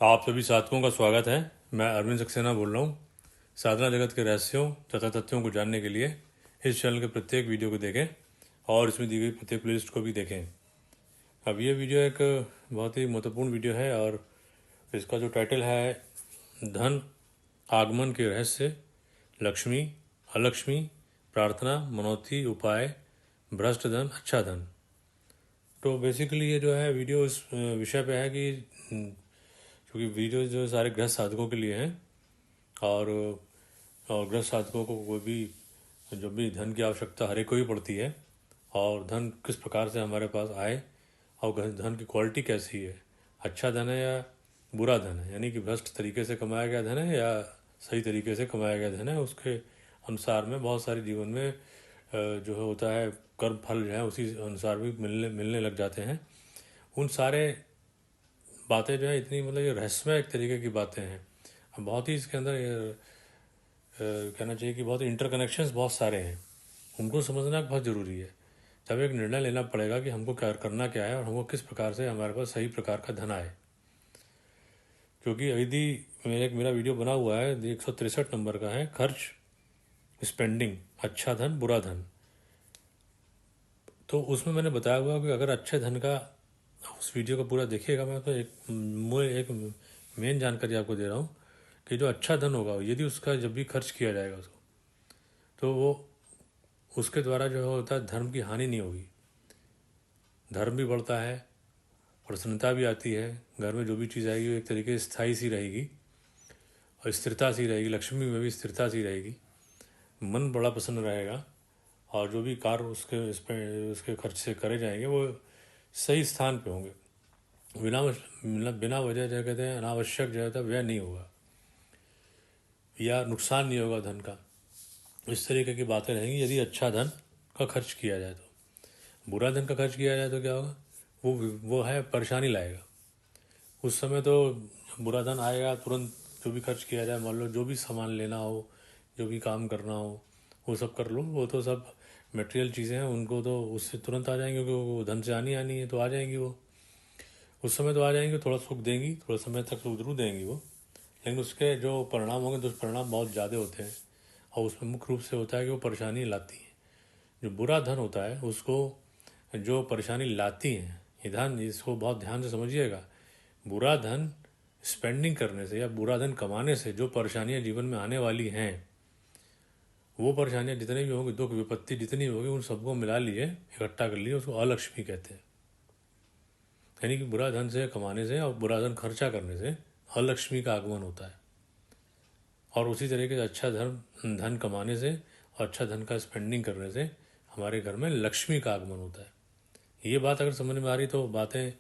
आप सभी साधकों का स्वागत है। मैं अरविंद सक्सेना बोल रहा हूँ। साधना जगत के रहस्यों तथा तथ्यों को जानने के लिए इस चैनल के प्रत्येक वीडियो को देखें और इसमें दी गई प्रत्येक प्लेलिस्ट को भी देखें। अब ये वीडियो एक बहुत ही महत्वपूर्ण वीडियो है और इसका जो टाइटल है धन आगमन के रहस्य, लक्ष्मी, अलक्ष्मी, प्रार्थना, मनौती, उपाय, भ्रष्ट धन, अच्छा धन। तो बेसिकली ये जो है वीडियो इस विषय पे है कि क्योंकि वीडियो जो सारे गृहस्थ साधकों के लिए हैं और गृहस्थ साधकों को कोई भी जब भी धन की आवश्यकता हर एक को ही पड़ती है और धन किस प्रकार से हमारे पास आए और धन की क्वालिटी कैसी है, अच्छा धन है या बुरा धन है, यानी कि भ्रष्ट तरीके से कमाया गया धन है या सही तरीके से कमाया गया धन है, उसके अनुसार में बहुत सारे जीवन में जो होता है कर्म फल जो है उसी अनुसार भी मिलने मिलने लग जाते हैं। उन सारे बातें जो है इतनी मतलब ये रहस्यमय एक तरीके की बातें हैं। अब बहुत ही इसके अंदर कहना चाहिए कि बहुत इंटरकनेक्शंस बहुत सारे हैं, उनको समझना बहुत ज़रूरी है। तब एक निर्णय लेना पड़ेगा कि हमको क्या करना क्या है और हमको किस प्रकार से हमारे पास सही प्रकार का धन आए। क्योंकि यदि मेरा वीडियो बना हुआ है 163 नंबर का है, खर्च, स्पेंडिंग, अच्छा धन, बुरा धन। तो उसमें मैंने बताया हुआ कि अगर अच्छे धन का उस वीडियो को पूरा देखिएगा, मैं तो एक मेन जानकारी आपको दे रहा हूँ कि जो अच्छा धन होगा यदि उसका जब भी खर्च किया जाएगा उसको, तो वो उसके द्वारा जो होता है धर्म की हानि नहीं होगी, धर्म भी बढ़ता है, प्रसन्नता भी आती है, घर में जो भी चीज़ आएगी वो एक तरीके से स्थायी सी रहेगी और स्थिरता सी रहेगी, लक्ष्मी में भी स्थिरता सी रहेगी, मन बड़ा प्रसन्न रहेगा और जो भी कार्य उसके खर्च से करे जाएंगे वो सही स्थान पे होंगे। बिना वजह जो कहते हैं अनावश्यक जो है व्यय नहीं होगा या नुकसान नहीं होगा धन का। इस तरीके की बातें रहेंगी यदि अच्छा धन का खर्च किया जाए। तो बुरा धन का खर्च किया जाए तो क्या होगा, वो है परेशानी लाएगा। उस समय तो बुरा धन आएगा तुरंत, जो भी खर्च किया जाए, मान लो जो भी सामान लेना हो, जो भी काम करना हो वो सब कर लो, वो तो सब मटेरियल चीज़ें हैं, उनको तो उससे तुरंत आ जाएंगे क्योंकि वो धन से आनी आनी है, तो आ जाएंगी वो उस समय तो आ जाएंगे, थोड़ा सुख देंगी, थोड़ा समय तक सुख जरूर देंगी वो, लेकिन उसके जो परिणाम होंगे दुष्परिणाम बहुत ज़्यादा होते हैं और उसमें मुख्य रूप से होता है कि वो परेशानी लाती है। जो बुरा धन होता है उसको जो परेशानी लाती हैं, ये धन इसको बहुत ध्यान से समझिएगा। बुरा धन स्पेंडिंग करने से या बुरा धन कमाने से जो परेशानियां जीवन में आने वाली हैं, वो परेशानियां जितनी भी होंगी, दुख विपत्ति जितनी होगी, उन सबको मिला लिए, इकट्ठा कर लिए, उसको अलक्ष्मी कहते हैं। यानी कि बुरा धन से कमाने से और बुरा धन खर्चा करने से अलक्ष्मी का आगमन होता है और उसी तरीके से अच्छा धन कमाने से और अच्छा धन का स्पेंडिंग करने से हमारे घर में लक्ष्मी का आगमन होता है। ये बात अगर समझ में आ रही तो बातें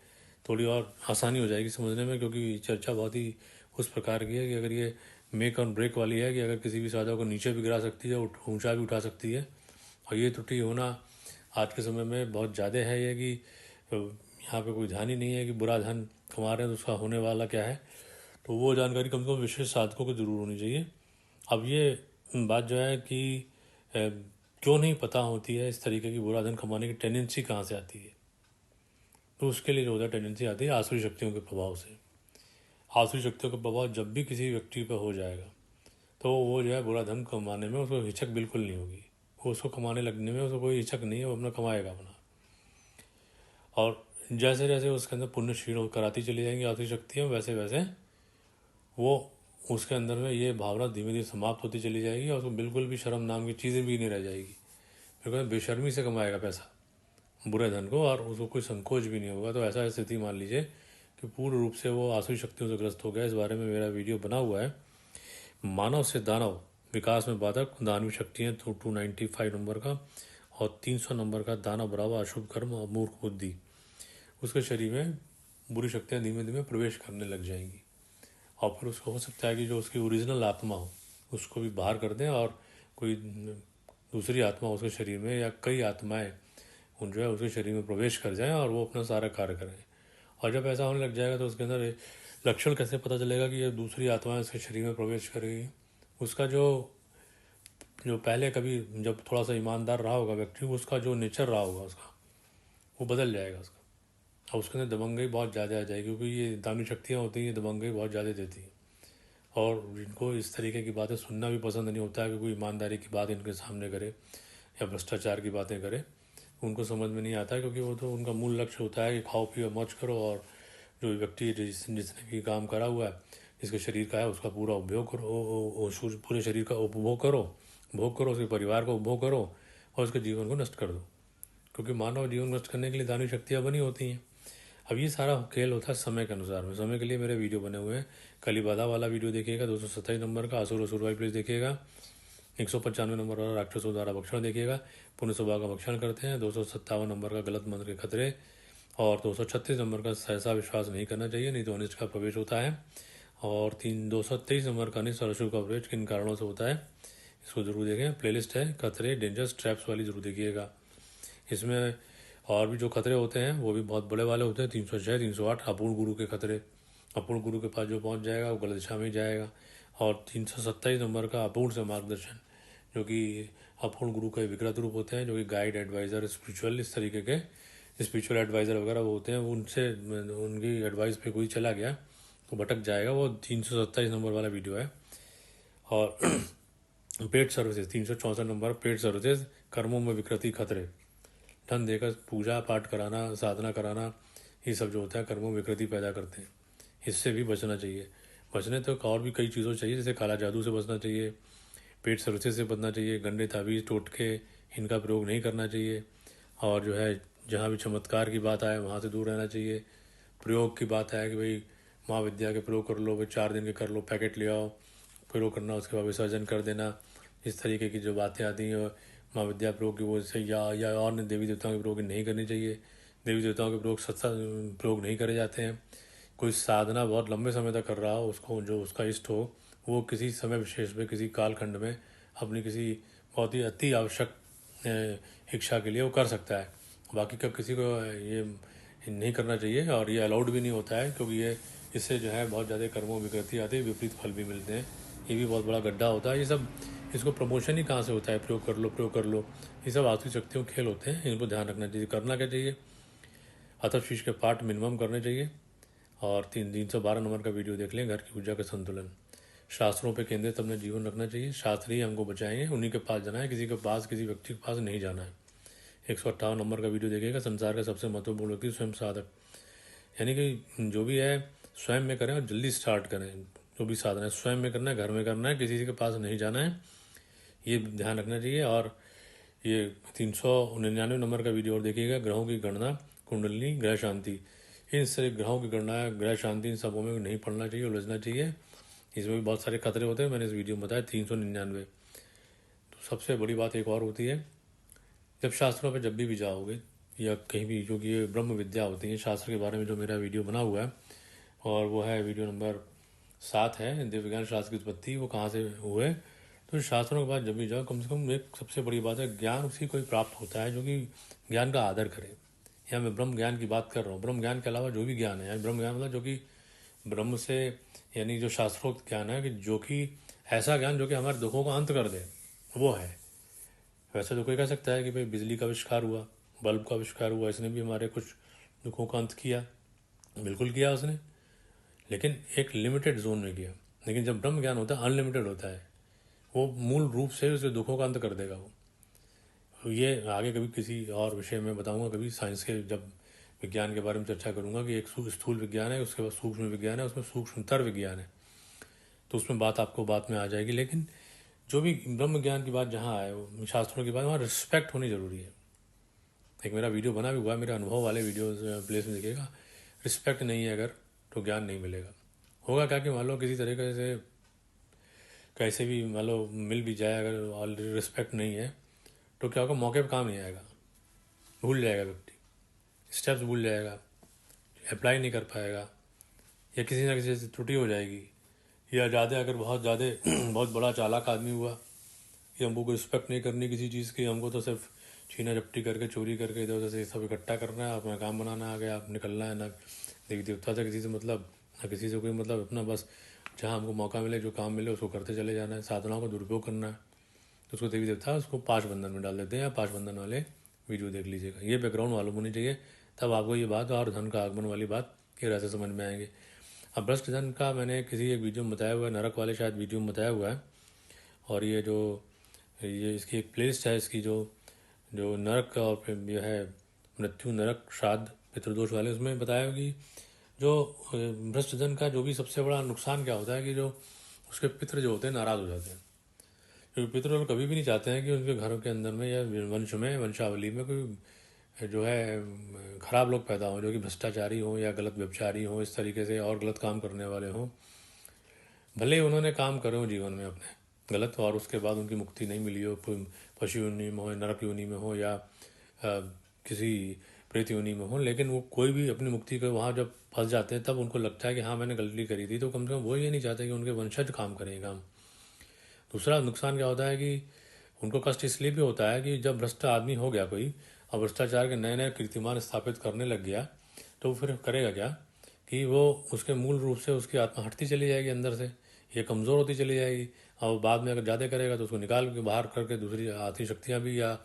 थोड़ी और आसानी हो जाएगी समझने में, क्योंकि चर्चा बहुत ही उस प्रकार की है कि अगर ये मेक और ब्रेक वाली है कि अगर किसी भी साधक को नीचे भी गिरा सकती है, ऊंचा भी उठा सकती है। और ये त्रुटि होना आज के समय में बहुत ज़्यादा है, ये कि यहाँ पे कोई ध्यान ही नहीं है कि बुरा धन कमा रहे हैं तो उसका होने वाला क्या है। तो वो जानकारी कम से कम विशेष साधकों को जरूर होनी चाहिए। अब ये बात जो है कि क्यों नहीं पता होती है इस तरीके की बुरा धन कमाने की टेंडेंसी कहाँ से आती है, तो उसके लिए जो होता है टेंडेंसी आती है आसुरी शक्तियों के प्रभाव से। आसुरी शक्तियों का प्रभाव जब भी किसी व्यक्ति पर हो जाएगा तो वो जो है बुरा धन कमाने में उसको हिचक बिल्कुल नहीं होगी, वो उसको कमाने लगने में उसको कोई हिचक नहीं है, वो अपना कमाएगा अपना। और जैसे जैसे उसके अंदर पुण्य क्षीण कराती चली जाएंगी आसुरी शक्तियाँ, वैसे वैसे वो उसके अंदर में ये भावना धीमे धीमे समाप्त होती चली जाएगी और उसको बिल्कुल भी शर्म नाम की चीज़ें भी नहीं रह जाएगी, क्योंकि बेशर्मी से कमाएगा पैसा बुरे धन को और उसको कोई संकोच भी नहीं होगा। तो ऐसा स्थिति मान लीजिए कि पूर्ण रूप से वो आसुरी शक्तियों से ग्रस्त हो गया। इस बारे में मेरा वीडियो बना हुआ है, मानव से दानव विकास में बाधक दानवी शक्तियाँ, 295 नंबर का और 300 नंबर का दानव बराबर अशुभ कर्म और मूर्ख बुद्धि। उसके शरीर में बुरी शक्तियाँ धीमे धीमे प्रवेश करने लग जाएंगी और फिर उसको हो सकता है कि जो उसकी ओरिजिनल आत्मा हो उसको भी बाहर कर दें और कोई दूसरी आत्मा उसके शरीर में या कई आत्माएं उन जो है उसके शरीर में प्रवेश कर जाएं और वो अपना सारा कार्य करें। और जब ऐसा होने लग जाएगा तो उसके अंदर लक्षण कैसे पता चलेगा कि ये दूसरी आत्माएं उसके शरीर में प्रवेश करेगी। उसका जो जो पहले कभी जब थोड़ा सा ईमानदार रहा होगा व्यक्ति, उसका जो नेचर रहा होगा उसका वो बदल जाएगा उसका। और उसके अंदर दबंगई बहुत ज़्यादा आ जाएगी, क्योंकि ये दानी शक्तियाँ होती हैं, ये दबंगई बहुत ज़्यादा देती हैं। और इनको इस तरीके की बातें सुनना भी पसंद नहीं होता है कि कोई ईमानदारी की बात इनके सामने करे या भ्रष्टाचार की बातें करे। उनको समझ में नहीं आता है, क्योंकि वो तो उनका मूल लक्ष्य होता है कि खाओ पियो मौज करो, और जो व्यक्ति जिसने भी काम करा हुआ है, जिसके शरीर का है, उसका पूरा उपयोग करो, पूरे शरीर का उपभोग करो, भोग करो, उसके परिवार को उपभोग करो और उसके जीवन को नष्ट कर दो, क्योंकि मानव जीवन नष्ट करने के लिए दानी शक्तियाँ बनी होती हैं। अब ये सारा खेल होता है समय के अनुसार में। समय के लिए मेरे वीडियो बने हुए हैं। कलीबाधा वाला वीडियो देखिएगा 227 नंबर का, असुर असुर वाई प्लीज देखिएगा। 195 नंबर वाला राक्षसों द्वारा भक्षण देखिएगा, पुण्य स्वभाव का भक्षण करते हैं। 257 नंबर का गलत मंत्र के खतरे, और 236 नंबर का सहसा विश्वास नहीं करना चाहिए, नहीं तो अनिष्ट का प्रवेश होता है। और 223 नंबर का अनिष्ट और अशुभ का प्रवेश किन कारणों से होता है, इसको जरूर देखें। प्लेलिस्ट है खतरे डेंजर्स ट्रैप्स वाली, जरूर देखिएगा। इसमें और भी जो खतरे होते हैं वो भी बहुत बड़े वाले होते हैं। 306 308 अपूर्ण गुरु के खतरे, अपूर्ण गुरु के पास जो पहुंच जाएगा वो गलत दिशा में ही जाएगा। और 327 नंबर का अपूर्ण से मार्गदर्शन, जो कि अपूर्ण गुरु के विकृत रूप होते हैं, जो कि गाइड एडवाइज़र स्पिरिचुअल इस तरीके के स्पिरिचुअल एडवाइज़र वगैरह वो होते हैं। उनसे उनकी एडवाइस पे कोई चला गया तो भटक जाएगा। वो 327 नंबर वाला वीडियो है। और paid services 364 number, paid services कर्मों में विकृति खतरे, धन देकर पूजा पाठ कराना, साधना कराना, ये सब जो होता है कर्मों में विकृति पैदा करते हैं। इससे भी बचना चाहिए। बचने तो और भी कई चीज़ों चाहिए, जैसे काला जादू से बचना चाहिए, पेट सर्विसेज से बचना चाहिए, गंदे ताबीज़ टोटके इनका प्रयोग नहीं करना चाहिए। और जो है जहाँ भी चमत्कार की बात आए वहाँ से दूर रहना चाहिए। प्रयोग की बात आए कि भाई माँ विद्या के प्रयोग कर लो, भाई 4 दिन के कर लो, पैकेट ले आओ, प्रयोग करना, उसके बाद विसर्जन कर देना, इस तरीके की जो बातें आती हैं माँ विद्या प्रयोग की, वो से या और देवी देवताओं के प्रयोग नहीं करनी चाहिए। देवी देवताओं के प्रयोग नहीं करे जाते हैं। कोई साधना बहुत लंबे समय तक कर रहा हो, उसको जो उसका इष्ट हो, वो किसी समय विशेष में, किसी कालखंड में अपनी किसी बहुत ही अति आवश्यक इच्छा के लिए वो कर सकता है। बाकी का किसी को ये नहीं करना चाहिए, और ये अलाउड भी नहीं होता है, क्योंकि ये इससे जो है बहुत ज़्यादा कर्मों विकृति आती है, विपरीत फल भी मिलते हैं। ये भी बहुत बड़ा गड्ढा होता है। ये सब इसको प्रमोशन ही कहाँ से होता है, प्रयोग कर लो प्रयोग कर लो, ये सब आसुरी शक्तियों के खेल होते हैं। इनको ध्यान रखना चाहिए। करना क्या चाहिए, अथर्व शीर्ष के पाठ मिनिमम करने चाहिए। और 312 नंबर का वीडियो देख लें, घर की ऊर्जा का संतुलन। शास्त्रों पे केंद्रित अपना जीवन रखना चाहिए। शास्त्र ही हमको बचाएंगे, उन्हीं के पास जाना है, किसी के पास किसी व्यक्ति के पास नहीं जाना है। 158 नंबर का वीडियो देखिएगा, संसार का सबसे महत्वपूर्ण व्यक्ति स्वयं साधक, यानी कि जो भी है स्वयं में करें और जल्दी स्टार्ट करें। जो भी साधना है स्वयं में करना है, घर में करना है, किसी के पास नहीं जाना है, ये ध्यान रखना चाहिए। और ये 399 नंबर का वीडियो और देखिएगा, ग्रहों की गणना, कुंडली, ग्रह शांति। इन सारे ग्रहों की गणना, ग्रह शांति, इन सबों में नहीं पढ़ना चाहिए, उलझना चाहिए। इसमें भी बहुत सारे खतरे होते हैं, मैंने इस वीडियो में बताया। 399। तो सबसे बड़ी बात एक और होती है, जब शास्त्रों पर जब भी जाओगे या कहीं भी, जो कि ये ब्रह्म विद्या होती है, शास्त्र के बारे में जो मेरा वीडियो बना हुआ है, और वो है वीडियो नंबर 7 है, दिव्य विज्ञान शास्त्र की उत्पत्ति, वो कहाँ से हुए। तो शास्त्रों के बाद जब भी जाओ, कम से कम एक सबसे बड़ी बात है, ज्ञान उसी को ही प्राप्त होता है जो कि ज्ञान का आदर करे। या मैं ब्रह्म ज्ञान की बात कर रहा हूँ, ब्रह्म ज्ञान के अलावा जो भी ज्ञान है, यानी ब्रह्म ज्ञान मतलब जो कि ब्रह्म से, यानी जो शास्त्रोक्त ज्ञान है, कि जो कि ऐसा ज्ञान जो कि हमारे दुखों का अंत कर दे, वो है। वैसे तो कोई कह सकता है कि भाई बिजली का आविष्कार हुआ, बल्ब का आविष्कार हुआ, इसने भी हमारे कुछ दुखों का अंत किया, बिल्कुल किया उसने, लेकिन एक लिमिटेड जोन में किया। लेकिन जब ब्रह्म ज्ञान होता है अनलिमिटेड होता है, वो मूल रूप से उसे दुखों का अंत कर देगा वो। तो ये आगे कभी किसी और विषय में बताऊंगा, कभी साइंस के जब विज्ञान के बारे में चर्चा करूंगा कि एक स्थूल विज्ञान है, उसके बाद सूक्ष्म विज्ञान है, उसमें सूक्ष्मतर विज्ञान है, तो उसमें बात आपको बाद में आ जाएगी। लेकिन जो भी ब्रह्म ज्ञान की बात जहाँ आए, शास्त्रों की बात, वहाँ रिस्पेक्ट होनी जरूरी है। एक मेरा वीडियो बना भी हुआ है, मेरे अनुभव वाले वीडियो प्लेस में देखिएगा। रिस्पेक्ट नहीं है अगर, तो ज्ञान नहीं मिलेगा। होगा क्या कि मान लो किसी तरीके से कैसे भी मान लो मिल भी जाए, अगर ऑलरेडी रिस्पेक्ट नहीं है, तो क्या होगा, मौके पर काम नहीं आएगा, भूल जाएगा व्यक्ति, स्टेप्स भूल जाएगा, अप्लाई नहीं कर पाएगा, या किसी ना किसी से त्रुटि हो जाएगी, या ज़्यादा अगर बहुत ज़्यादा बहुत बड़ा चालाक आदमी हुआ कि हमको कोई रिस्पेक्ट नहीं करनी किसी चीज़ की, हमको तो सिर्फ छीना झपटी करके, चोरी करके, इधर उधर से सब इकट्ठा करना है, अपना काम बनाना आ गया, आप निकलना है, ना देवी देवता से किसी से मतलब, ना किसी से कोई मतलब, अपना बस जहाँ हमको मौका मिले, जो काम मिले उसको करते चले जाना है, साधनाओं का दुरुपयोग करना है, तो उसको देवी देवता उसको 5 बंधन में डाल देते हैं। या 5 बंधन वाले वीडियो देख लीजिएगा, ये बैकग्राउंड मालूम होनी चाहिए। तब आपको ये बात और धन का आगमन वाली बात के रहस्य समझ में आएंगे। अब भ्रष्ट धन का मैंने किसी एक वीडियो में बताया हुआ है, नरक वाले शायद वीडियो में बताया हुआ है। और ये इसकी एक प्लेलिस्ट है, इसकी जो जो नरक और फिर यह है मृत्यु, नरक, श्राद्ध, पितृदोष वाले, उसमें बताया कि जो भ्रष्ट धन का जो भी सबसे बड़ा नुकसान क्या होता है कि जो उसके पितृ जो होते हैं नाराज़ हो जाते हैं। क्योंकि पितृ लोग कभी भी नहीं चाहते हैं कि उनके घरों के अंदर में या वंश में, वंशावली में कोई जो है खराब लोग पैदा हों, जो कि भ्रष्टाचारी हों या गलत व्यभिचारी हों, इस तरीके से और गलत काम करने वाले हों। भले ही उन्होंने काम करे हो जीवन में अपने गलत, और उसके बाद उनकी मुक्ति नहीं मिली हो, पशु योनि में हो, नरक योनि में हो, या किसी प्रेत योनि में हो, लेकिन वो कोई भी अपनी मुक्ति को वहाँ जब फंस जाते हैं तब उनको लगता है कि हाँ मैंने गलती करी थी, तो कम से कम वो ये नहीं चाहते कि उनके वंशज काम करें काम। दूसरा नुकसान क्या होता है कि उनको कष्ट इसलिए भी होता है कि जब भ्रष्ट आदमी हो गया कोई और भ्रष्टाचार के नए नए कीर्तिमान स्थापित करने लग गया, तो फिर करेगा क्या कि वो उसके मूल रूप से उसकी आत्मा हटती चली जाएगी अंदर से, ये कमज़ोर होती चली जाएगी। और बाद में अगर ज़्यादा करेगा तो उसको निकाल के बाहर करके दूसरी आती शक्तियाँ भी या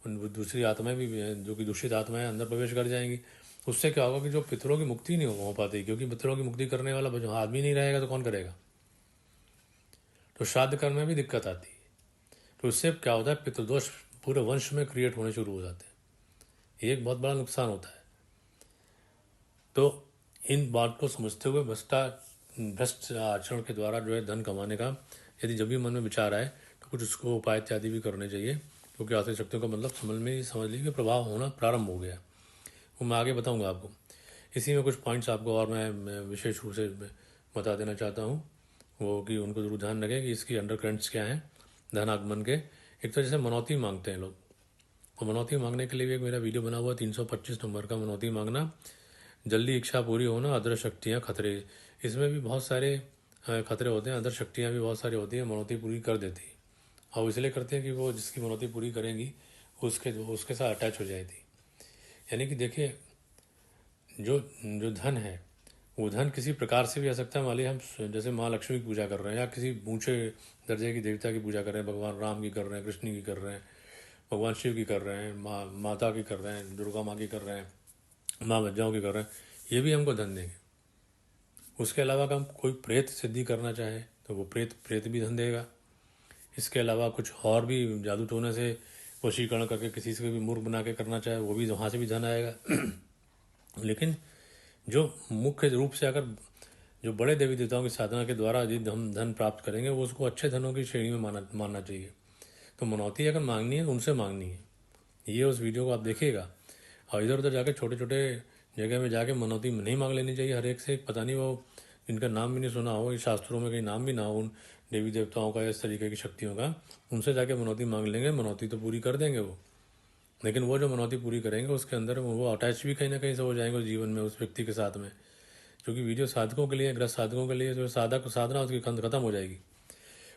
दूसरी आत्माएं भी जो कि दूषित आत्माएं अंदर प्रवेश कर जाएंगी। उससे क्या होगा कि जो पितरों की मुक्ति नहीं हो पाती, क्योंकि पितरों की मुक्ति करने वाला जो आदमी नहीं रहेगा तो कौन करेगा। तो श्राद्ध करने में भी दिक्कत आती है। तो इससे क्या होता है, पितृदोष पूरे वंश में क्रिएट होने शुरू हो जाते हैं। ये एक बहुत बड़ा नुकसान होता है। तो इन बात को समझते हुए भ्रष्ट आचरण के द्वारा जो है धन कमाने का यदि जब भी मन में विचार आए तो कुछ उसको उपाय इत्यादि भी करने चाहिए, क्योंकि आर्थिक शक्तियों का मतलब समझ लीजिए कि प्रभाव होना प्रारंभ हो गया। वो मैं आगे बताऊंगा आपको। इसी में कुछ पॉइंट्स आपको और मैं विशेष रूप से बता देना चाहता हूँ, वो कि उनको जरूर ध्यान रखें कि इसकी अंडर करंट्स क्या हैं धन आगमन के। एक तो जैसे मनौती मांगते हैं लोग, और मनौती मांगने के लिए भी एक मेरा वीडियो बना हुआ 325 नंबर का, मनौती मांगना, जल्दी इच्छा पूरी होना, अदर शक्तियाँ खतरे। इसमें भी बहुत सारे खतरे होते हैं, अदर शक्तियाँ भी बहुत सारी होती हैं, मनौती पूरी कर देती है। और इसलिए करते हैं कि वो जिसकी मनौती पूरी करेंगी उसके साथ अटैच हो जाएगी। यानी कि देखिए, जो जो धन है वो धन किसी प्रकार से भी आ सकता है। मान लीजिए हम जैसे माँ लक्ष्मी की पूजा कर रहे हैं या किसी ऊँचे दर्जे की देवता की पूजा कर रहे हैं, भगवान राम की कर रहे हैं, कृष्ण की कर रहे हैं, भगवान शिव की कर रहे हैं, माता की कर रहे हैं, दुर्गा माँ की कर रहे हैं, माँ बज्जाओं की कर रहे हैं, ये भी हमको धन देंगे। उसके अलावा अगर हम कोई प्रेत सिद्धि करना चाहे तो वो प्रेत भी धन देगा। इसके अलावा कुछ और भी जादू टोने से वशीकरण करके किसी से भी मूर्ख बना के करना चाहे वो भी वहाँ से भी धन आएगा। लेकिन जो मुख्य रूप से अगर जो बड़े देवी देवताओं की साधना के द्वारा यदि हम धन प्राप्त करेंगे वो उसको अच्छे धनों की श्रेणी में मानना चाहिए। तो मनौती अगर मांगनी है उनसे मांगनी है, ये उस वीडियो को आप देखिएगा। और इधर उधर जाके छोटे छोटे जगह में जाके मनौती नहीं मांग लेनी चाहिए हर एक से। पता नहीं वो इनका नाम भी नहीं सुना हो, इस शास्त्रों में कहीं नाम भी ना हो उन देवी देवताओं का, इस तरीके की शक्तियों का, उनसे जाके मनौती मांग लेंगे, मनौती तो पूरी कर देंगे वो, लेकिन वो जो मनौती पूरी करेंगे उसके अंदर वो अटैच भी कहीं ना कहीं से हो जाएंगे उस जीवन में, उस व्यक्ति के साथ में। क्योंकि वीडियो साधकों के लिए, ग्रस्त साधकों के लिए जो साधना उसकी खत्म हो जाएगी,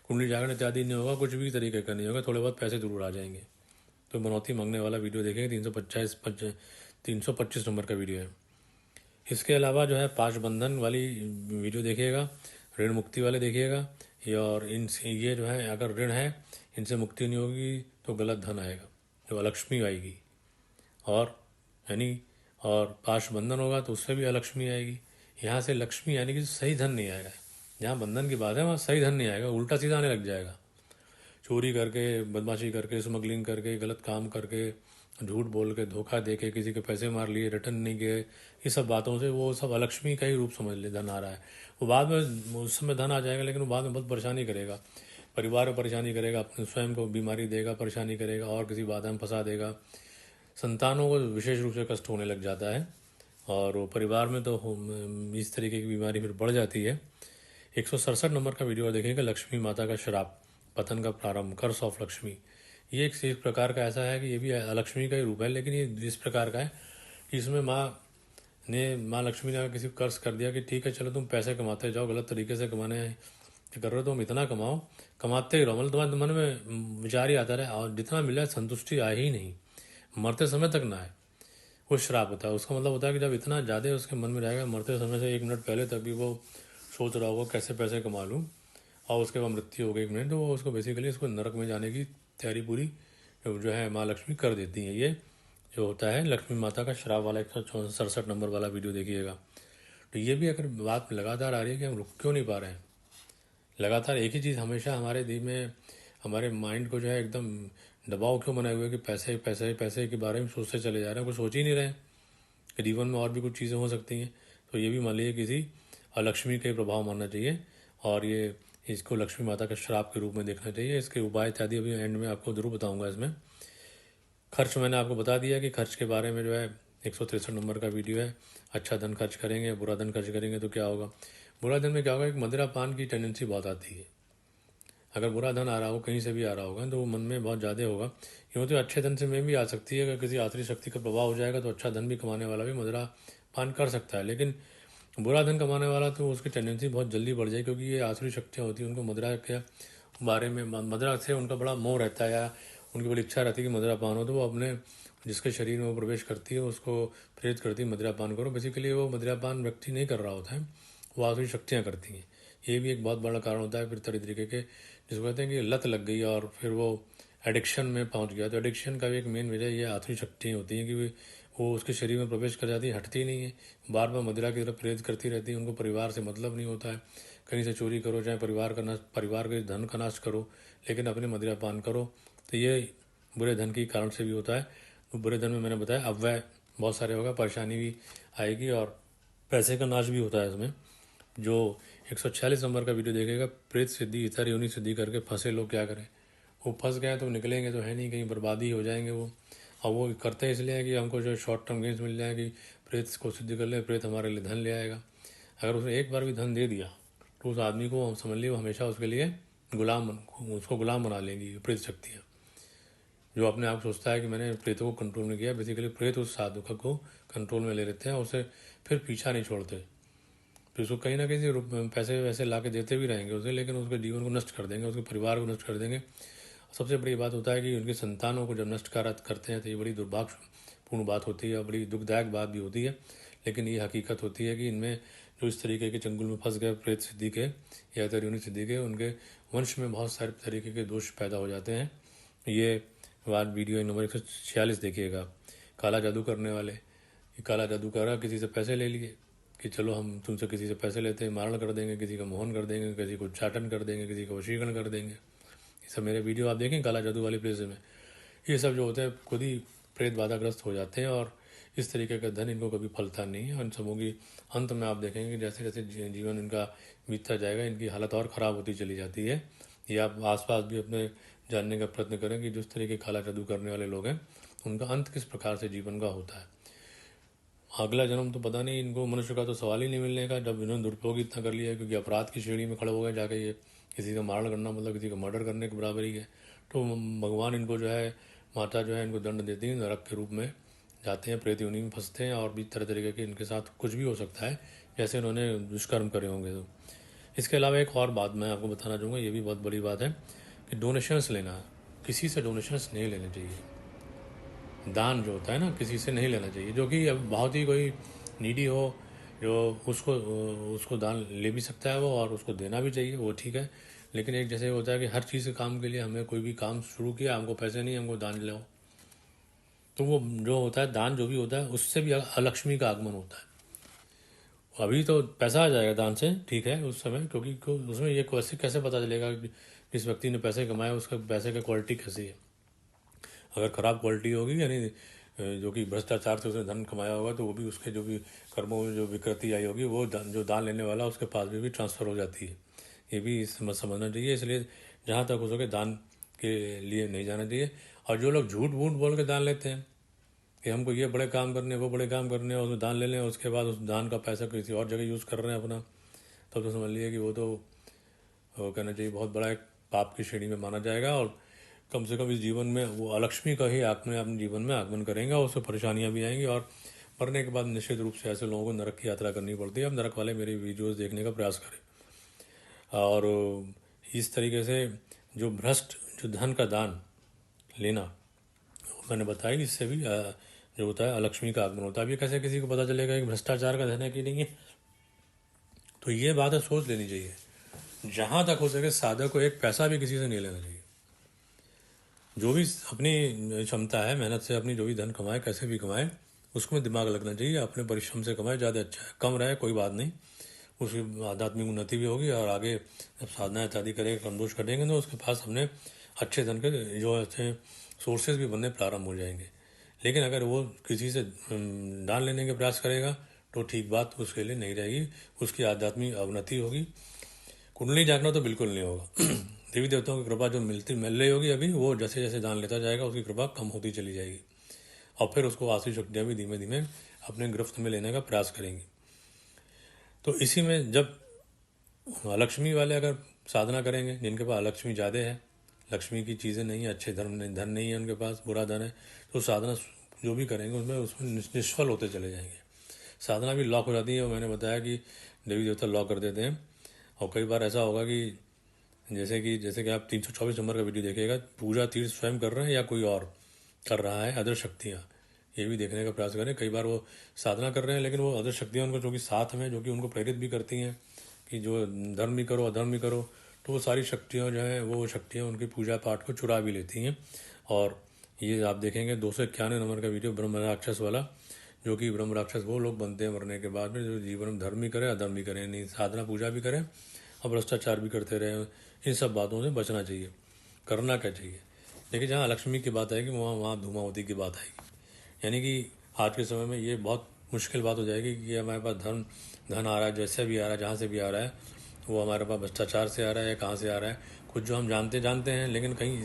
कुंडली जागरण इत्यादि नहीं होगा, कुछ भी तरीके का नहीं होगा, थोड़े बहुत पैसे जरूर आ जाएंगे। तो मनौती मांगने वाला वीडियो देखेंगे, 325 नंबर का वीडियो है। इसके अलावा जो है पांच बंधन वाली वीडियो देखिएगा, ऋण मुक्ति वाले देखिएगा। और ये जो है अगर ऋण है इनसे मुक्ति नहीं होगी तो गलत धन आएगा, जो अलक्ष्मी आएगी। और यानी और पाश बंधन होगा तो उससे भी अलक्ष्मी आएगी। यहाँ से लक्ष्मी यानी कि सही धन नहीं आएगा। जहाँ बंधन की बात है वहाँ सही धन नहीं आएगा, उल्टा सीधा आने लग जाएगा। चोरी करके, बदमाशी करके, स्मगलिंग करके, गलत काम करके, झूठ बोल के, धोखा दे के, किसी के पैसे मार लिए, रिटर्न नहीं किए, ये सब बातों से वो सब अलक्ष्मी का ही रूप समझ ले धन आ रहा है। वो बाद में उस समय धन आ जाएगा, लेकिन वो बाद में बहुत परेशानी करेगा, परिवार में परेशानी करेगा, अपने स्वयं को बीमारी देगा, परेशानी करेगा, और किसी बाधा में फंसा देगा। संतानों को विशेष रूप से कष्ट होने लग जाता है, और वो परिवार में तो इस तरीके की बीमारी फिर बढ़ जाती है। 167 नंबर का वीडियो देखेंगे, लक्ष्मी माता का श्राप, पतन का प्रारंभ, कर्स ऑफ लक्ष्मी। ये एक प्रकार का ऐसा है कि ये भी लक्ष्मी का ही रूप है, लेकिन ये इस प्रकार का है कि इसमें माँ लक्ष्मी ने किसी को कर्ज कर दिया कि ठीक है चलो तुम पैसे कमाते जाओ, गलत तरीके से कमाने कर रहे हो, तुम इतना कमाओ, कमाते ही रहो, मतलब तुम्हारे मन में विचार ही आता रहे और जितना मिला संतुष्टि आए ही नहीं, मरते समय तक ना आए, वो श्राप होता है। उसका मतलब होता है कि जब इतना ज़्यादा उसके मन में रहेगा, मरते समय से 1 मिनट पहले तक भी वो सोच रहा होगा कैसे पैसे कमा लूँ, और उसके बाद मृत्यु हो गई 1 मिनट, तो वो उसको बेसिकली उसको नरक में जाने की तैयारी पूरी जो है माँ लक्ष्मी कर देती हैं। ये जो होता है लक्ष्मी माता का श्राप वाला 167 नंबर वाला वीडियो देखिएगा। तो ये भी अगर बात लगातार आ रही है कि हम रुक क्यों नहीं पा रहे हैं, लगातार एक ही चीज़ हमेशा हमारे दिल में, हमारे माइंड को जो है एकदम दबाव क्यों बनाए हुए कि पैसे पैसे पैसे के बारे में सोचते चले जा रहे हैं, कुछ सोच ही नहीं रहे हैं कि जीवन में और भी कुछ चीज़ें हो सकती हैं। तो ये भी मान लीजिए किसी लक्ष्मी के प्रभाव मानना चाहिए, और ये इसको लक्ष्मी माता का श्राप के रूप में देखना चाहिए। इसके उपाय इत्यादि अभी एंड में आपको जरूर बताऊंगा। इसमें खर्च मैंने आपको बता दिया कि खर्च के बारे में जो है 163 नंबर का वीडियो है। अच्छा धन खर्च करेंगे, बुरा धन खर्च करेंगे तो क्या होगा। बुरा धन में क्या होगा, एक मदिरा पान की टेंडेंसी बहुत आती है। अगर बुरा धन आ रहा हो, कहीं से भी आ रहा होगा, तो वो मन में बहुत ज़्यादा होगा। यूँ तो अच्छे धन से में भी आ सकती है, अगर किसी आतरी शक्ति का प्रभाव हो जाएगा तो अच्छा धन भी कमाने वाला भी मदिरा पान कर सकता है। लेकिन बुरा धन कमाने वाला तो उसकी टेंडेंसी बहुत जल्दी बढ़ जाए, क्योंकि ये आसुरी शक्तियाँ होती हैं, उनको मदिरा के बारे में, मदिरा से उनका बड़ा मोह रहता है, या उनकी बड़ी इच्छा रहती है कि मदिरा पान हो, तो वो अपने जिसके शरीर में वो प्रवेश करती है उसको प्रेरित करती है मदिरा पान करो। बेसिकली वो मदिरा पान व्यक्ति नहीं कर रहा होता है, वो आसुरी शक्तियाँ करती हैं। ये भी एक बहुत बड़ा कारण होता है फिर तरह तरीके के, जिसको कहते हैं कि लत लग गई और फिर वो एडिक्शन में पहुंच गया। तो एडिक्शन का भी एक मेन वजह ये आसुरी शक्तियाँ होती हैं कि वो उसके शरीर में प्रवेश कर जाती है, हटती नहीं है, बार बार मदिरा की तरफ प्रेरित करती रहती है। उनको परिवार से मतलब नहीं होता है, कहीं से चोरी करो, चाहे परिवार के धन का नाश करो, लेकिन अपने मदिरा पान करो। तो ये बुरे धन के कारण से भी होता है। तो बुरे धन में मैंने बताया अव्यय बहुत सारे होगा, परेशानी भी आएगी और पैसे का नाश भी होता है इसमें। जो 146 नंबर का वीडियो देखेगा, प्रेत सिद्धि इतर योनि सिद्धि करके फंसे लोग क्या करें, वो फंस गए तो निकलेंगे तो है नहीं, कहीं बर्बादी हो जाएंगे वो। और वो करते हैं इसलिए कि हमको जो शॉर्ट टर्म गेंस मिल जाए कि प्रेत को सिद्धि कर ले, प्रेत हमारे लिए धन ले आएगा। अगर उसने एक बार भी धन दे दिया तो उस आदमी को हम समझ लिए वो हमेशा उसके लिए उसको गुलाम बना लेंगी प्रेत शक्तियाँ। जो अपने आप सोचता है कि मैंने प्रेतों को कंट्रोल में किया, बेसिकली प्रेत उस साधुका को कंट्रोल में ले लेते हैं और उसे फिर पीछा नहीं छोड़ते। फिर उसको कहीं ना कहीं से पैसे वैसे ला के देते भी रहेंगे उसे, लेकिन उसके जीवन को नष्ट कर देंगे, उसके परिवार को नष्ट कर देंगे। सबसे बड़ी बात होता है कि उनकी संतानों को जब नष्ट करते हैं तो ये बड़ी दुर्भाग्यपूर्ण बात होती है, बड़ी दुखदायक बात भी होती है। लेकिन ये हकीकत होती है कि इनमें जो इस तरीके के चंगुल में फंस गए प्रेत सिद्धि के या तरुणी सिद्धि के, उनके वंश में बहुत सारे तरीके के दोष पैदा हो जाते हैं। ये बात वीडियो नंबर 146 देखिएगा। काला जादू करने वाले, ये काला जादू करा, किसी से पैसे ले लिए कि चलो हम तुमसे किसी से पैसे लेते हैं, मारण कर देंगे, किसी का मोहन कर देंगे, किसी को उच्चाटन कर देंगे, किसी का वशीकरण कर देंगे। ये सब मेरे वीडियो आप देखें काला जादू वाले प्लेस में, ये सब जो होते हैं खुद ही प्रेत बाधाग्रस्त हो जाते हैं और इस तरीके का धन इनको कभी फलता नहीं है। उन सबों की अंत में आप देखेंगे जैसे जैसे जीवन इनका बीतता जाएगा, इनकी हालत और ख़राब होती चली जाती है। ये आप आसपास भी अपने जानने का प्रयत्न करें कि जिस तरीके काला जादू करने वाले लोग हैं उनका अंत किस प्रकार से जीवन का होता है। अगला जन्म तो पता नहीं, इनको मनुष्य का तो सवाल ही नहीं मिलने का, जब इन्होंने दुरुपयोग इतना कर लिया है, क्योंकि अपराध की श्रेणी में खड़े हो गए जाके। ये किसी का मारण करना मतलब किसी का मर्डर करने के बराबर ही है। तो भगवान इनको जो है, माता जो है इनको दंड देती है, नरक के रूप में जाते हैं, प्रेत योनि में फंसते हैं और भी तरह तरीके के इनके साथ कुछ भी हो सकता है, जैसे इन्होंने दुष्कर्म करे होंगे। तो इसके अलावा एक और बात मैं आपको बताना चाहूँगा, ये भी बहुत बड़ी बात है कि डोनेशंस लेना, किसी से डोनेशंस नहीं लेने चाहिए। दान जो होता है ना, किसी से नहीं लेना चाहिए, जो कि अब बहुत ही कोई नीडी हो, जो उसको उसको दान ले भी सकता है वो, और उसको देना भी चाहिए, वो ठीक है। लेकिन एक जैसे होता है कि हर चीज़ के काम के लिए हमें कोई भी काम शुरू किया, हमको पैसे नहीं, हमको दान लो, तो वो जो होता है दान जो भी होता है उससे भी अलक्ष्मी का आगमन होता है। अभी तो पैसा आ जाएगा दान से, ठीक है उस समय, क्योंकि उसमें ये कैसे पता चलेगा कि जिस व्यक्ति ने पैसे कमाए उसका पैसे की क्वालिटी कैसी है। अगर ख़राब क्वालिटी होगी, यानी जो कि भ्रष्टाचार से उसने धन कमाया होगा, तो वो भी उसके जो भी कर्मों में जो विकृति आई होगी वो जो दान लेने वाला उसके पास भी ट्रांसफ़र हो जाती है। ये भी समझना चाहिए। इसलिए जहाँ तक हो सके दान के लिए नहीं जाना चाहिए। और जो लोग झूठ मूठ बोल के दान लेते हैं कि हमको ये बड़े काम करने, वो बड़े काम करने, और उसमें दान ले लें, उसके बाद उस दान का पैसा किसी और जगह यूज़ कर रहे हैं अपना, तब तो समझ लीजिए कि वो तो कहना चाहिए बहुत बड़ा एक पाप की श्रेणी में माना जाएगा। और कम से कम इस जीवन में वो अलक्ष्मी का ही अपने जीवन में आगमन करेंगे और उससे परेशानियां भी आएंगी, और मरने के बाद निश्चित रूप से ऐसे लोगों को नरक की यात्रा करनी पड़ती है। अब नरक वाले मेरी वीडियोस देखने का प्रयास करें। और इस तरीके से जो भ्रष्ट जो धन का दान लेना, मैंने बताया कि इससे भी जो होता है अलक्ष्मी का आगमन होता है। अब ये कैसे किसी को पता चलेगा कि भ्रष्टाचार का धन है कि नहीं है, तो ये बात सोच लेनी चाहिए। जहाँ तक हो सके साधक को एक पैसा भी किसी से नहीं लेना चाहिए। जो भी अपनी क्षमता है, मेहनत से अपनी जो भी धन कमाए, कैसे भी कमाए, उसमें दिमाग लगना चाहिए। अपने परिश्रम से कमाए, ज़्यादा अच्छा है। कम रहे कोई बात नहीं, उसकी आध्यात्मिक उन्नति भी होगी, और आगे जब साधना इत्यादि करेंगे, कंदोष करेंगे, तो उसके पास हमने अच्छे धन के जो अच्छे सोर्सेज भी बनने प्रारंभ हो जाएंगे। लेकिन अगर वो किसी से दान लेने के प्रयास करेगा तो ठीक बात उसके लिए नहीं रहेगी, उसकी आध्यात्मिक अवनति होगी। कुंडली जागना तो बिल्कुल नहीं होगा। देवी देवताओं की कृपा जो मिल रही होगी अभी, वो जैसे जैसे दान लेता जाएगा उसकी कृपा कम होती चली जाएगी, और फिर उसको आसुरी शक्तियाँ भी धीमे धीमे अपने गिरफ्त में लेने का प्रयास करेंगी। तो इसी में जब लक्ष्मी वाले अगर साधना करेंगे, जिनके पास लक्ष्मी ज़्यादा है, लक्ष्मी की चीज़ें नहीं है, अच्छे धन नहीं है उनके पास, बुरा धन है, तो साधना जो भी करेंगे उसमें निष्फल होते चले जाएंगे। साधना भी लॉक हो जाती है, और मैंने बताया कि देवी देवता लॉक कर देते हैं। और कई बार ऐसा होगा कि जैसे कि आप 324 नंबर का वीडियो देखिएगा, पूजा तीर्थ स्वयं कर रहे हैं या कोई और कर रहा है, अदर शक्तियाँ, ये भी देखने का प्रयास करें। कई बार वो साधना कर रहे हैं, लेकिन वो अदर शक्तियाँ उनको जो कि साथ में, जो कि उनको प्रेरित भी करती हैं कि जो धर्म भी करो अधर्म भी करो, तो वो सारी शक्तियाँ जो हैं, वो शक्तियाँ उनकी पूजा पाठ को चुरा भी लेती हैं। और ये आप देखेंगे 291 नंबर का वीडियो ब्रह्म राक्षस वाला, जो कि ब्रह्म राक्षस वो लोग बनते हैं मरने के बाद में जो जीवन में धर्म भी करें अधर्म भी करें, नहीं साधना पूजा भी करें और भ्रष्टाचार भी करते रहे। इन सब बातों से बचना चाहिए। करना क्या चाहिए, देखिए जहाँ लक्ष्मी की बात आएगी वहाँ वहाँ धूमावती की बात आएगी। यानी कि आज के समय में ये बहुत मुश्किल बात हो जाएगी कि हमारे पास धन आ रहा है, जैसे भी आ रहा है, जहाँ से भी आ रहा है, वो हमारे पास भ्रष्टाचार से आ रहा है या कहाँ से आ रहा है, कुछ जो हम जानते हैं, लेकिन कहीं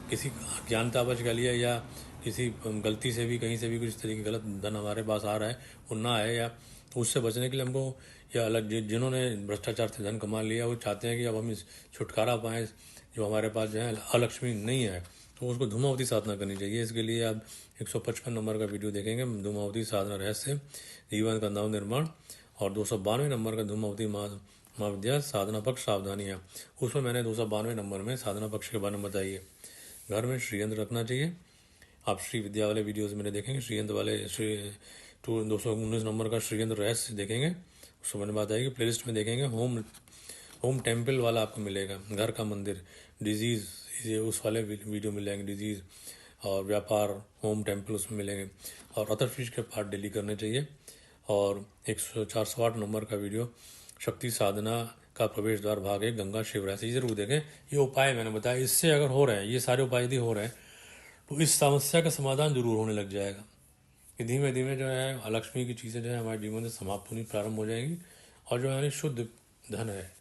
किसी ज्ञानतावश कह लिया या किसी गलती से भी कहीं से भी कुछ तरीके गलत धन हमारे पास आ रहा है, वो ना आए, या तो उससे बचने के लिए हमको, या अलग जिन्होंने भ्रष्टाचार से धन कमा लिया, वो चाहते हैं कि अब हम इस छुटकारा पाएँ, जो हमारे पास जो है अलक्ष्मी नहीं है, तो उसको धूमावती साधना करनी चाहिए। इसके लिए आप 155 नंबर का वीडियो देखेंगे, धूमावती साधना रहस्य जीवन का नव निर्माण, और 292 नंबर का धूमावती महाविद्या साधना पक्ष सावधानियाँ, उसमें मैंने 292 नंबर में साधना पक्ष के बारे में बताइए। घर में श्रीयंत्र रखना चाहिए। आप श्री विद्या वाले वीडियोस मेरे देखेंगे, श्रीयंत्र वाले 219 नंबर का श्रीयंत्र रहस्य देखेंगे, उसमें मैंने बात आएगी। प्लेलिस्ट में देखेंगे होम टेम्पल वाला आपको मिलेगा, घर का मंदिर, डिजीज़, ये उस वाले वीडियो मिल जाएंगे, डिजीज़ और व्यापार, होम टेम्पल उसमें मिलेंगे। और अदर फिश के पार्ट डेली करने चाहिए। और 408 नंबर का वीडियो शक्ति साधना का प्रवेश द्वार भाग 1 गंगा शिव रहस्य, जरूर देखें। ये उपाय मैंने बताया, इससे अगर हो रहे हैं, ये सारे उपाय यदि हो रहे हैं, तो इस समस्या का समाधान जरूर होने लग जाएगा। कि धीमे धीमे जो है अलक्ष्मी की चीज़ें जो है हमारे जीवन में समाप्त होनी प्रारंभ हो जाएंगी, और जो है शुद्ध धन है,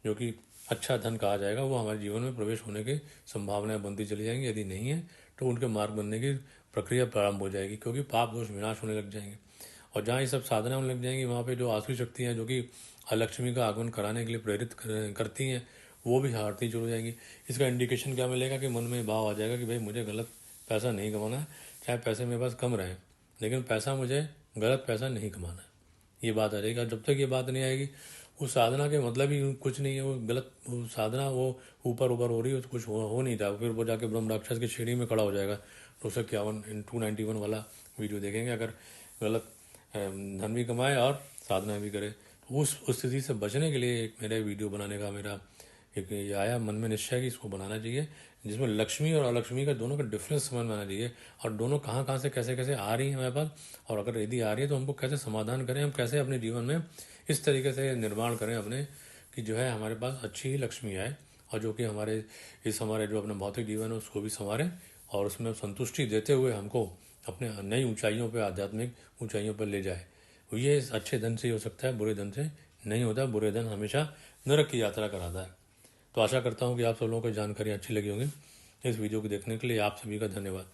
जो कि अच्छा धन कहा जाएगा, वो हमारे जीवन में प्रवेश होने की संभावनाएं बनती चली जाएंगी। यदि नहीं है तो उनके मार्ग बनने की प्रक्रिया प्रारंभ हो जाएगी, क्योंकि पाप दोष विनाश होने लग जाएंगे। और जहाँ ये सब साधना होने लग जाएंगी, वहाँ पे जो आसुरी शक्तियाँ जो कि अलक्ष्मी का आगमन कराने के लिए प्रेरित करती हैं, वो भी हारती चली जाएंगी। इसका इंडिकेशन क्या मिलेगा कि मन में भाव आ जाएगा कि भाई मुझे गलत पैसा नहीं कमाना है, चाहे पैसे मेरे पास कम रहे, लेकिन पैसा मुझे गलत पैसा नहीं कमाना है, ये बात आ जाएगी। जब तक ये बात नहीं आएगी, उस साधना के मतलब ही कुछ नहीं है, वो गलत वो साधना, वो ऊपर हो रही है, तो कुछ हो नहीं रहा, फिर वो जाके ब्रह्म राक्षस की श्रेणी में खड़ा हो जाएगा। 291 वाला वीडियो देखेंगे, अगर गलत धन भी कमाए और साधना भी करे। उस स्थिति से बचने के लिए एक मेरा वीडियो बनाने का मेरा एक ये आया मन में निश्चय कि इसको बनाना चाहिए, जिसमें लक्ष्मी और अलक्ष्मी का दोनों का डिफरेंस समझ में आना चाहिए, और दोनों कहाँ कहाँ से कैसे कैसे आ रही हैं हमारे पास, और अगर यदि आ रही है तो हमको कैसे समाधान करें, हम कैसे अपने जीवन में इस तरीके से निर्माण करें अपने कि जो है हमारे पास अच्छी ही लक्ष्मी आए, और जो कि हमारे जो अपना भौतिक जीवन है उसको भी संवारें, और उसमें संतुष्टि देते हुए हमको अपने नई ऊंचाइयों पर, आध्यात्मिक ऊंचाइयों पर ले जाए। ये अच्छे धन से ही हो सकता है, बुरे धन से नहीं होता। बुरे धन हमेशा नरक की यात्रा कराता है। तो आशा करता हूँ कि आप सब लोगों को जानकारी अच्छी लगी होगी। इस वीडियो को देखने के लिए आप सभी का धन्यवाद।